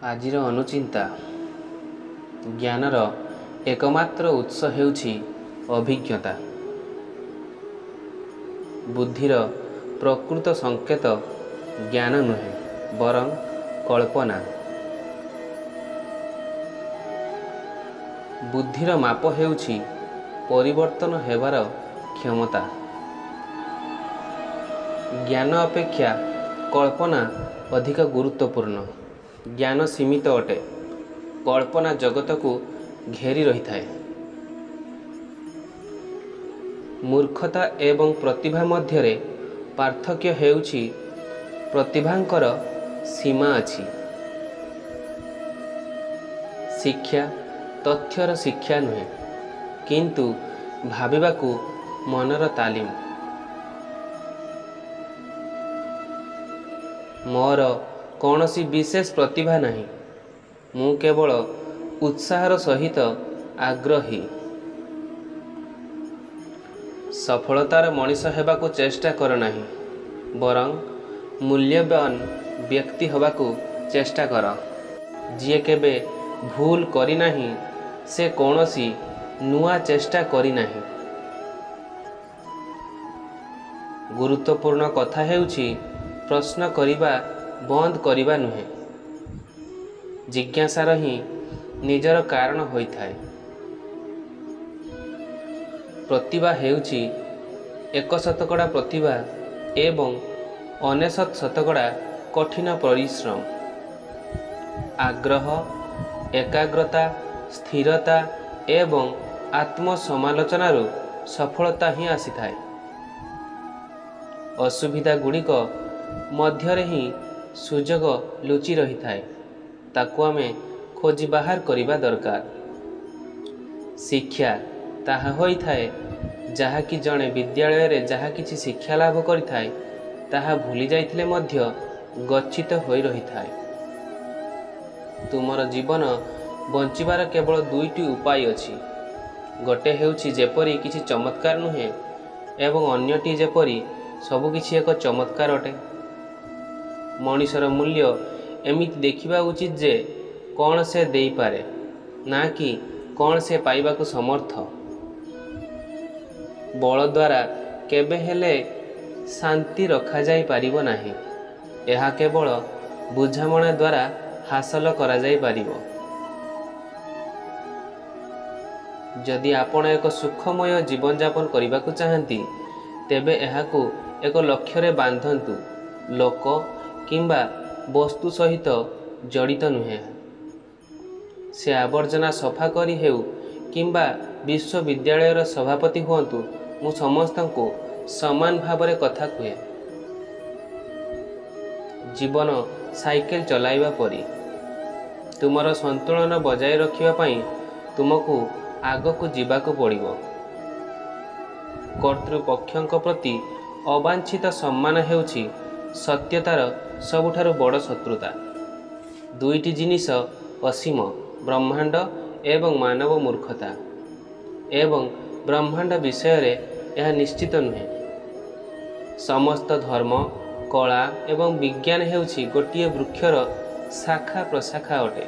आजिर अनुचिंता ज्ञानर एकमात्र उत्स हेउछि अभिज्ञता। बुद्धिर प्रकृत संकेत ज्ञान नुहे बरं कल्पना। बुद्धिर माप हेउछि परिवर्तन हेबार क्षमता। ज्ञान अपेक्षा कल्पना अधिक गुरुत्वपूर्ण। ज्ञान सीमित अटे, कल्पना जगत को घेरी रही थाए। मूर्खता एवं प्रतिभा मध्यरे पार्थक्य हेउछि प्रतिभांकर सीमा अछि। शिक्षा तथ्यर शिक्षा नुहे किंतु भाबिबाकू मनर तालीम। मोर कौनसी विशेष प्रतिभा नहीं, मु केवल उत्साहर सहित आग्रही। सफलतार मनीष हेबाकू चेष्टा कर नहीं, बरं मूल्यवान व्यक्ति हबाकू चेष्टा कर। जिए केबे भूल करी नहीं से कौनसी नुआ चेष्टा करी नहीं। गुरुत्वपूर्ण कथा हेउछि प्रश्न करिबा बंद करिबा नुहे, जिज्ञासार ही निजर कारण होइथाए। प्रतिभा हेउछि 1% प्रतिभा एवं 99% कठिन परिश्रम। आग्रह, एकाग्रता, स्थिरता एवं आत्मसमालोचनारू सफलता ही आसीथाए। असुविधा गुड़िक मध्यरे ही सुजोग लुचि रही थाए, ताकू आमे खोजी बाहर करिबा दरकार। शिक्षा ताहा होई थाए जहा कि जणे विद्यालय रे जहा किछि शिक्षा लाभ करि थाए ताहा भूली जाइथिले मध्य गच्छित होई रही थाए। तुमर जीवन बंचिबार केवल दुईटी उपाय अछि। गोटे हेउछि जेपरि किछि चमत्कार नुहे एवं अन्यटी जेपरि सबु किछि एक चमत्कार अटे। मनीषर मूल्य एमिति देखिबा उचित जे कौन से देई पारे, ना कि कौन से पाइबा को समर्थ। बल द्वारा केबे हेले शांति रखा जाई पारिबो नाही, एहा केवल बुझामणा द्वारा हासिल करा जाई पारिबो। जदि आपण एक सुखमय जीवन यापन करने को चाहती तेबे एहाकू एक लक्ष्य रे बांधंतु। लोक किंबा वस्तु सहित जड़ित नुहे। से आवर्जना सफा करी हेउ किंबा विश्वविद्यालय सभापति हुअंतु, मु समस्त को समान भाव रे कथा कहे। जीवन साइकेल चलाइबा परी तुमर संतुलन बजाय रखिबा पई तुमको आगको जीवाको पड़िबो। कर्तृपक्षक प्रति अवांछित सम्मान हेउछि सत्यतार सबुठारु बड़ शत्रुता। दुईटी जिनिस असीम, ब्रह्मांड एवं मानव मूर्खता। एवं ब्रह्मांड विषय रे यह निश्चित नुहे। समस्त धर्म, कला एवं विज्ञान हेउछि गोटिए वृक्षर शाखा प्रशाखा अटे।